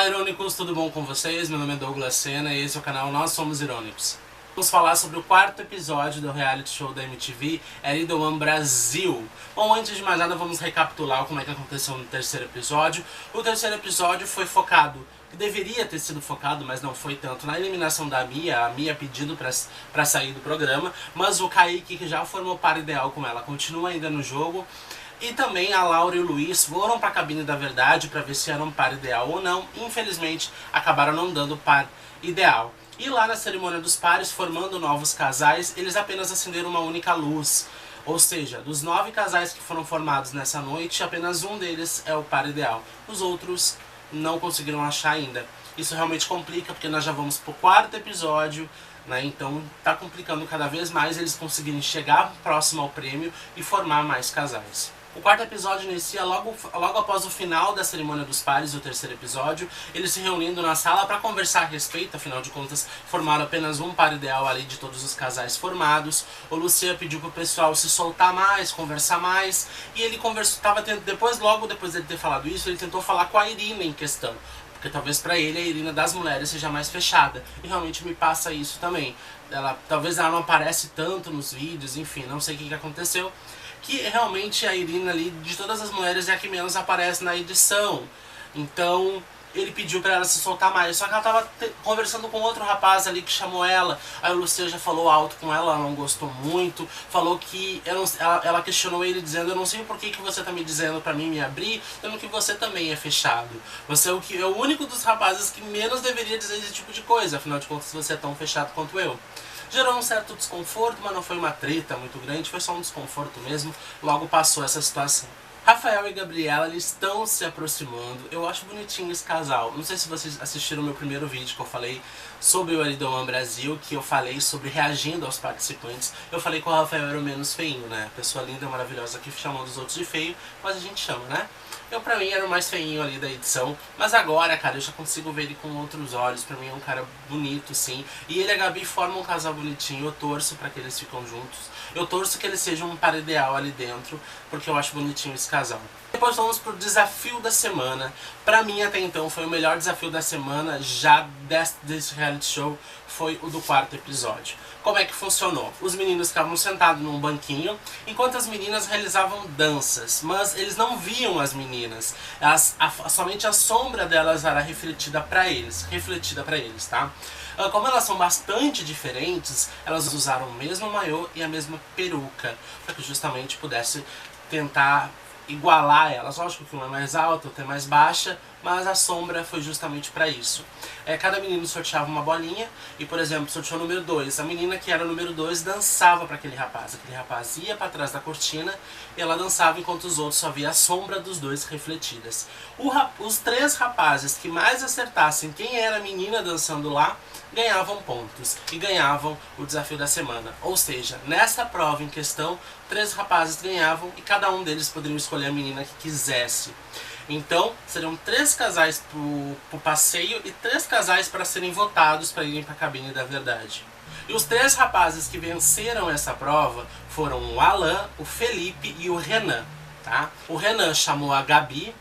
Olá, irônicos, tudo bom com vocês? Meu nome é Douglas Sena e esse é o canal Nós Somos Irônicos. Vamos falar sobre o quarto episódio do reality show da MTV, Idol Brasil. Bom, antes de mais nada, vamos recapitular como é que aconteceu no terceiro episódio. O terceiro episódio foi focado, que deveria ter sido focado, mas não foi tanto, na eliminação da Mia, a Mia pedindo pra sair do programa, mas o Kaique, que já formou par ideal com ela, continua ainda no jogo. E também a Laura e o Luiz foram pra cabine da verdade pra ver se era um par ideal ou não. Infelizmente, acabaram não dando par ideal. E lá na cerimônia dos pares, formando novos casais, eles apenas acenderam uma única luz. Ou seja, dos 9 casais que foram formados nessa noite, apenas um deles é o par ideal. Os outros não conseguiram achar ainda. Isso realmente complica, porque nós já vamos pro quarto episódio, né? Então tá complicando cada vez mais eles conseguirem chegar próximo ao prêmio e formar mais casais. O quarto episódio inicia logo após o final da cerimônia dos pares, o terceiro episódio, eles se reunindo na sala para conversar a respeito, afinal de contas formaram apenas um par ideal ali de todos os casais formados. O Luciano pediu pro pessoal se soltar mais, conversar mais, e ele logo depois dele ter falado isso, ele tentou falar com a Irina em questão. Porque talvez pra ele a Irina das mulheres seja mais fechada. E realmente me passa isso também. Talvez ela não aparece tanto nos vídeos, enfim, não sei o que aconteceu. Que realmente a Irina ali, de todas as mulheres, é a que menos aparece na edição. Então ele pediu pra ela se soltar mais. Só que ela tava conversando com outro rapaz ali que chamou ela. Aí o Luciano já falou alto com ela não gostou muito. Falou que ela questionou ele dizendo: eu não sei por que você tá me dizendo pra mim me abrir, sendo que você também é fechado. Você é o único dos rapazes que menos deveria dizer esse tipo de coisa. Afinal de contas, você é tão fechado quanto eu. Gerou um certo desconforto, mas não foi uma treta muito grande, foi só um desconforto mesmo. Logo passou essa situação. Rafael e Gabriela, eles estão se aproximando. Eu acho bonitinho esse casal. Não sei se vocês assistiram o meu primeiro vídeo que eu falei sobre o Idol Brasil, que eu falei sobre reagindo aos participantes. Eu falei que o Rafael era o menos feinho, né? Pessoa linda, maravilhosa, que chamando os outros de feio, mas a gente chama, né? Eu, pra mim, era o mais feinho ali da edição. Mas agora, cara, eu já consigo ver ele com outros olhos. Pra mim é um cara bonito, sim. E ele e a Gabi formam um casal bonitinho. Eu torço pra que eles ficam juntos. Eu torço que eles sejam um par ideal ali dentro, porque eu acho bonitinho esse casal. Depois vamos pro desafio da semana. Pra mim, até então, foi o melhor desafio da semana já desse reality show. Foi o do quarto episódio. Como é que funcionou? Os meninos ficavam sentados num banquinho, enquanto as meninas realizavam danças. Mas eles não viam as meninas. Somente a sombra delas era refletida pra eles, tá? Como elas são bastante diferentes, elas usaram o mesmo maiô e a mesma peruca, para que justamente pudesse tentar igualar elas. Lógico que uma é mais alta, outra é mais baixa, mas a sombra foi justamente para isso. Cada menino sorteava uma bolinha e, por exemplo, sorteou o número 2. A menina que era o número 2 dançava para aquele rapaz. Aquele rapaz ia para trás da cortina e ela dançava enquanto os outros só via a sombra dos dois refletidas. Os 3 rapazes que mais acertassem quem era a menina dançando lá, ganhavam pontos e ganhavam o desafio da semana. Ou seja, nessa prova em questão, 3 rapazes ganhavam e cada um deles poderiam escolher a menina que quisesse. Então, seriam 3 casais pro passeio e 3 casais para serem votados para irem para a cabine da verdade. E os 3 rapazes que venceram essa prova foram o Alan, o Felipe e o Renan, tá? O Renan chamou a Gabi,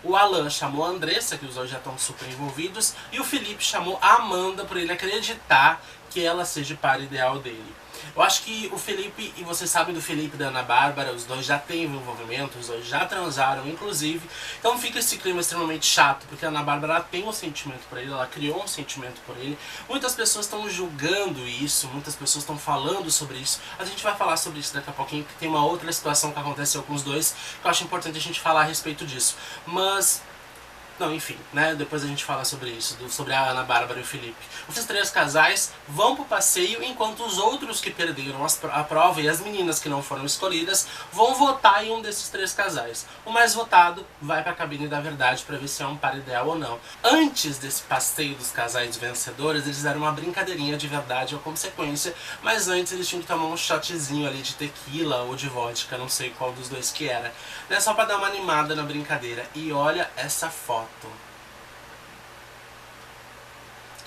o Alan chamou a Andressa, que os dois já estão super envolvidos, e o Felipe chamou a Amanda por ele acreditar que ela seja o par ideal dele. Eu acho que o Felipe, e vocês sabem do Felipe e da Ana Bárbara, os dois já têm envolvimento, os dois já transaram, inclusive. Então fica esse clima extremamente chato, porque a Ana Bárbara tem um sentimento por ele, ela criou um sentimento por ele. Muitas pessoas estão julgando isso, muitas pessoas estão falando sobre isso. A gente vai falar sobre isso daqui a pouquinho, porque tem uma outra situação que aconteceu com os dois, que eu acho importante a gente falar a respeito disso. Mas... não, enfim, né? Depois a gente fala sobre isso, sobre a Ana Bárbara e o Felipe. Esses 3 casais vão pro passeio, enquanto os outros que perderam a prova e as meninas que não foram escolhidas vão votar em um desses 3 casais. O mais votado vai pra cabine da verdade pra ver se é um par ideal ou não. Antes desse passeio dos casais vencedores, eles deram uma brincadeirinha de verdade ou consequência, mas antes eles tinham que tomar um shotzinho ali de tequila ou de vodka, não sei qual dos dois que era, né? Só pra dar uma animada na brincadeira. E olha essa foto.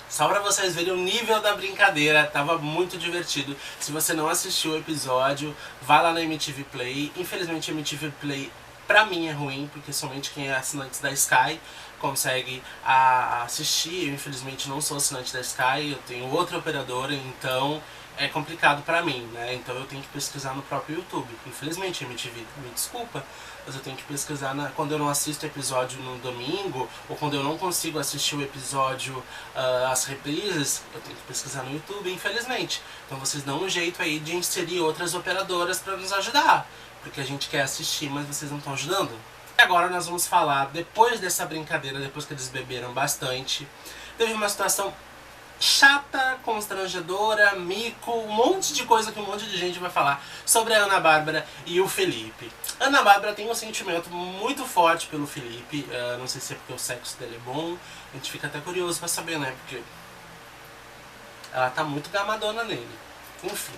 Só pra vocês verem o nível da brincadeira, tava muito divertido. Se você não assistiu o episódio, vai lá na MTV Play. Infelizmente a MTV Play pra mim é ruim, porque somente quem é assinante da Sky consegue assistir. Eu infelizmente não sou assinante da Sky, eu tenho outra operadora, então é complicado pra mim, né? Então eu tenho que pesquisar no próprio YouTube. Infelizmente, MTV, me desculpa, mas eu tenho que pesquisar quando eu não assisto episódio no domingo, ou quando eu não consigo assistir o episódio, as reprises, eu tenho que pesquisar no YouTube, infelizmente. Então vocês dão um jeito aí de inserir outras operadoras pra nos ajudar, porque a gente quer assistir, mas vocês não estão ajudando. E agora nós vamos falar, depois dessa brincadeira, depois que eles beberam bastante, teve uma situação chata, constrangedora, mico, um monte de coisa que um monte de gente vai falar sobre a Ana Bárbara e o Felipe. A Ana Bárbara tem um sentimento muito forte pelo Felipe, não sei se é porque o sexo dele é bom, a gente fica até curioso pra saber, né, porque ela tá muito gamadona nele. Enfim.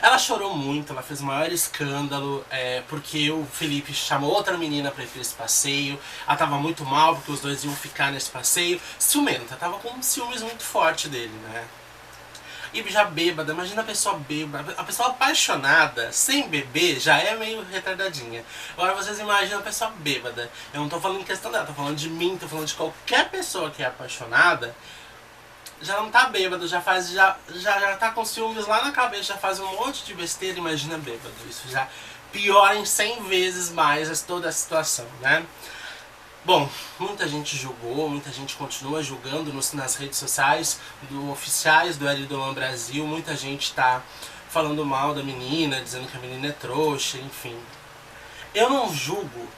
Ela chorou muito, ela fez o maior escândalo, porque o Felipe chamou outra menina pra ir pra esse passeio. Ela tava muito mal porque os dois iam ficar nesse passeio. Ciumenta, tava com um ciúmes muito forte dele, né? E já bêbada, imagina a pessoa bêbada. A pessoa apaixonada, sem beber, já é meio retardadinha. Agora vocês imaginam a pessoa bêbada. Eu não tô falando em questão dela, tô falando de mim, tô falando de qualquer pessoa que é apaixonada. Já não tá bêbado, já tá com ciúmes lá na cabeça, já faz um monte de besteira, imagina bêbado. Isso já piora em 100 vezes mais toda a situação, né? Bom, muita gente julgou, muita gente continua julgando nas redes sociais oficiais do L do One Brasil, muita gente tá falando mal da menina, dizendo que a menina é trouxa, enfim. Eu não julgo,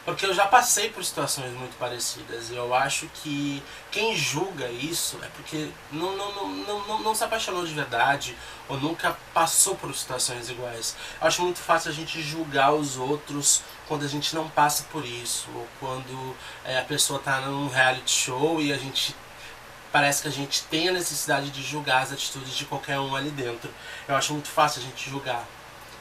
porque eu já passei por situações muito parecidas, e eu acho que quem julga isso é porque não se apaixonou de verdade, ou nunca passou por situações iguais. Eu acho muito fácil a gente julgar os outros quando a gente não passa por isso, ou quando a pessoa tá num reality show e parece que a gente tem a necessidade de julgar as atitudes de qualquer um ali dentro. Eu acho muito fácil a gente julgar,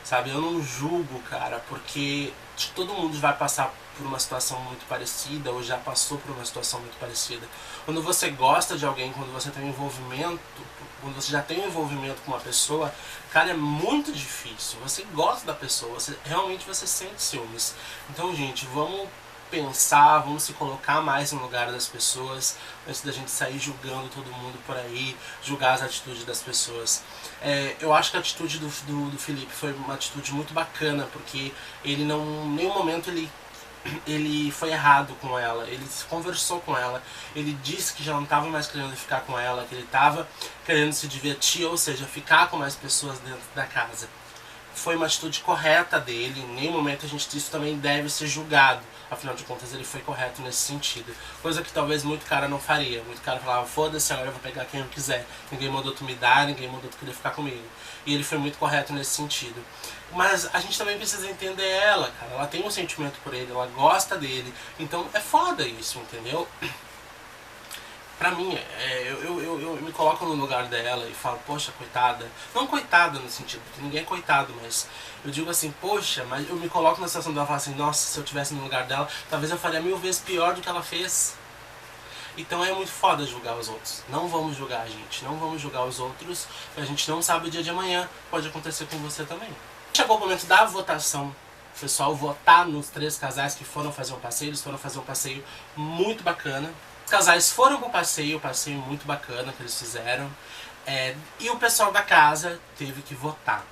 sabe? Eu não julgo, cara, porque todo mundo vai passar por uma situação muito parecida, ou já passou por uma situação muito parecida. Quando você gosta de alguém, quando você tem um envolvimento, quando você já tem um envolvimento com uma pessoa, cara, é muito difícil. Você gosta da pessoa, realmente você sente ciúmes. Então, gente, vamos pensar, vamos se colocar mais no lugar das pessoas, antes da gente sair julgando todo mundo por aí, julgar as atitudes das pessoas. Eu acho que a atitude do Felipe foi uma atitude muito bacana, porque ele em nenhum momento ele foi errado com ela, ele conversou com ela, ele disse que já não estava mais querendo ficar com ela, que ele estava querendo se divertir, ou seja, ficar com mais pessoas dentro da casa. Foi uma atitude correta dele, em nenhum momento a gente disse que isso também deve ser julgado. Afinal de contas, ele foi correto nesse sentido. Coisa que talvez muito cara não faria. Muito cara falava, foda-se, agora eu vou pegar quem eu quiser. Ninguém mandou tu me dar, ninguém mandou tu querer ficar comigo. E ele foi muito correto nesse sentido. Mas a gente também precisa entender ela, cara. Ela tem um sentimento por ele, ela gosta dele. Então é foda isso, entendeu? Pra mim, eu me coloco no lugar dela e falo, poxa, coitada. Não coitada no sentido, porque ninguém é coitado, mas eu digo assim, poxa, mas eu me coloco na situação dela e falo assim, nossa, se eu estivesse no lugar dela, talvez eu faria 1000 vezes pior do que ela fez. Então é muito foda julgar os outros. Não vamos julgar a gente, não vamos julgar os outros, porque a gente não sabe o dia de amanhã, pode acontecer com você também. Chegou o momento da votação. O pessoal votar nos 3 casais que foram fazer um passeio, eles foram fazer um passeio muito bacana. Os casais foram pro passeio muito bacana que eles fizeram, e o pessoal da casa teve que votar.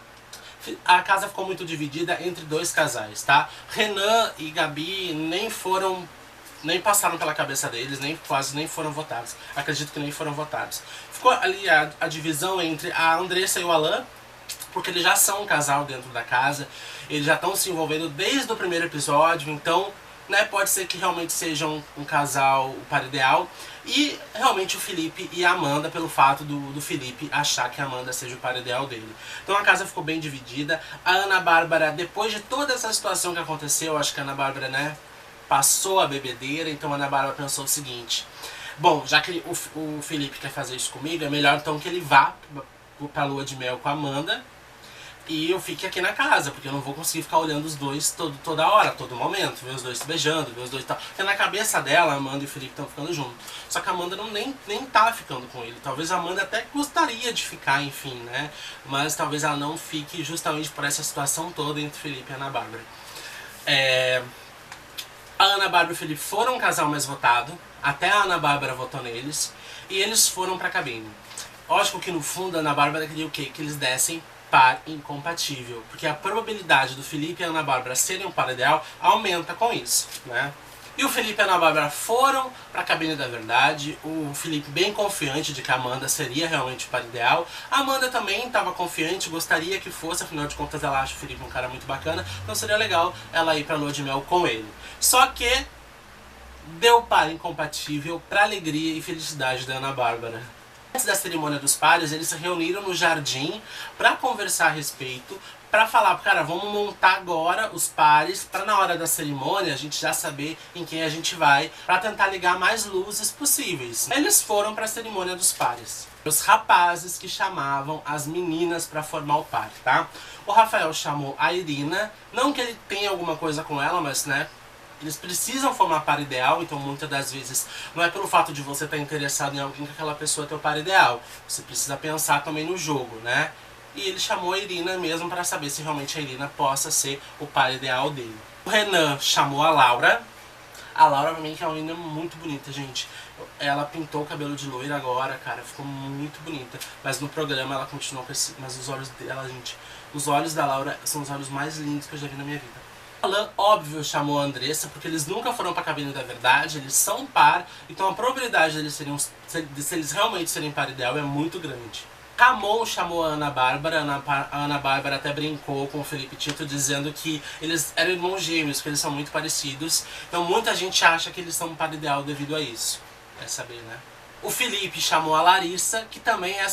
A casa ficou muito dividida entre 2 casais, tá? Renan e Gabi nem passaram pela cabeça deles, quase nem foram votados. Acredito que nem foram votados. Ficou ali a divisão entre a Andressa e o Alan, porque eles já são um casal dentro da casa, eles já estão se envolvendo desde o primeiro episódio, então, né, pode ser que realmente sejam um casal, o par ideal. E realmente o Felipe e a Amanda, pelo fato do Felipe achar que a Amanda seja o par ideal dele. Então a casa ficou bem dividida. A Ana Bárbara, depois de toda essa situação que aconteceu, acho que a Ana Bárbara, né, passou a bebedeira. Então a Ana Bárbara pensou o seguinte: bom, já que o Felipe quer fazer isso comigo, é melhor então que ele vá pra lua de mel com a Amanda e eu fique aqui na casa, porque eu não vou conseguir ficar olhando os dois toda hora, todo momento, ver os dois se beijando, ver os dois e tal. Porque na cabeça dela, a Amanda e o Felipe estão ficando juntos. Só que a Amanda nem tá ficando com ele. Talvez a Amanda até gostaria de ficar, enfim, né? Mas talvez ela não fique justamente por essa situação toda entre Felipe e a Ana Bárbara. A Ana Bárbara e o Felipe foram o casal mais votado, até a Ana Bárbara votou neles, e eles foram pra cabine. Lógico que no fundo a Ana Bárbara queria o quê? Que eles dessem par incompatível, porque a probabilidade do Felipe e a Ana Bárbara serem um par ideal aumenta com isso, né? E o Felipe e a Ana Bárbara foram pra cabine da verdade, o Felipe bem confiante de que a Amanda seria realmente o par ideal. A Amanda também estava confiante, gostaria que fosse, afinal de contas ela acha o Felipe um cara muito bacana, então seria legal ela ir pra lua de mel com ele. Só que deu par incompatível pra alegria e felicidade da Ana Bárbara. Antes da cerimônia dos pares, eles se reuniram no jardim pra conversar a respeito, pra falar, cara, vamos montar agora os pares pra na hora da cerimônia a gente já saber em quem a gente vai, pra tentar ligar mais luzes possíveis. Eles foram pra cerimônia dos pares. Os rapazes que chamavam as meninas pra formar o par, tá? O Rafael chamou a Irina, não que ele tenha alguma coisa com ela, mas, né, eles precisam formar par ideal, então muitas das vezes não é pelo fato de você estar interessado em alguém que aquela pessoa é teu par ideal. Você precisa pensar também no jogo, né? E ele chamou a Irina mesmo para saber se realmente a Irina possa ser o par ideal dele. O Renan chamou a Laura. A Laura, pra mim, que é uma menina muito bonita, gente. Ela pintou o cabelo de loira agora, cara, ficou muito bonita. Mas no programa ela continuou com esse... Mas os olhos dela, gente... Os olhos da Laura são os olhos mais lindos que eu já vi na minha vida. Alan, óbvio, chamou a Andressa, porque eles nunca foram pra cabine da verdade, eles são par, então a probabilidade deles serem, se eles realmente serem par ideal é muito grande. Ramon chamou a Ana Bárbara, a Ana Bárbara até brincou com o Felipe Tito dizendo que eles eram irmãos gêmeos, que eles são muito parecidos, então muita gente acha que eles são um par ideal devido a isso. Vai saber, né? O Felipe chamou a Larissa, que também é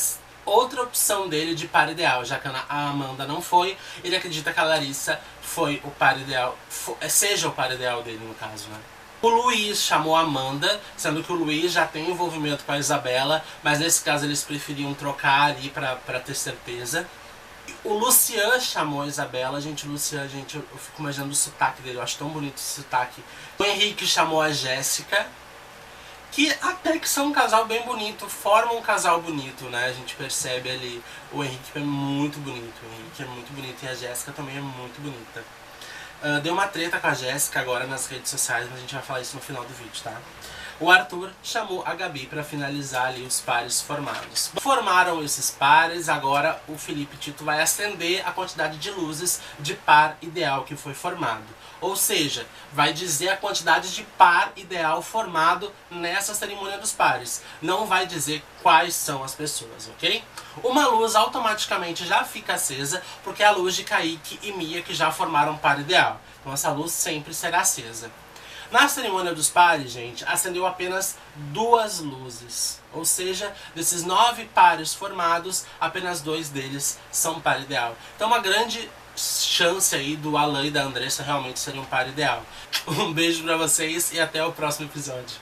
outra opção dele de par ideal, já que a Amanda não foi, ele acredita que a Larissa foi o par ideal, seja o par ideal dele no caso, né? O Luiz chamou a Amanda, sendo que o Luiz já tem envolvimento com a Isabela, mas nesse caso eles preferiam trocar ali pra ter certeza. O Lucian chamou a Isabela, gente, o Lucian, gente, eu fico imaginando o sotaque dele, eu acho tão bonito esse sotaque. O Henrique chamou a Jéssica, que até que são um casal bem bonito, formam um casal bonito, né? A gente percebe ali, o Henrique é muito bonito, e a Jéssica também é muito bonita. Deu uma treta com a Jéssica agora nas redes sociais, mas a gente vai falar isso no final do vídeo, tá? O Arthur chamou a Gabi para finalizar ali os pares formados. Formaram esses pares, agora o Felipe Tito vai acender a quantidade de luzes de par ideal que foi formado. Ou seja, vai dizer a quantidade de par ideal formado nessa cerimônia dos pares. Não vai dizer quais são as pessoas, ok? Uma luz automaticamente já fica acesa, porque é a luz de Kaique e Mia que já formaram par ideal. Então essa luz sempre será acesa. Na cerimônia dos pares, gente, acendeu apenas 2 luzes. Ou seja, desses 9 pares formados, apenas 2 deles são par ideal. Então uma grande chance aí do Alan e da Andressa realmente serem um par ideal. Um beijo pra vocês e até o próximo episódio.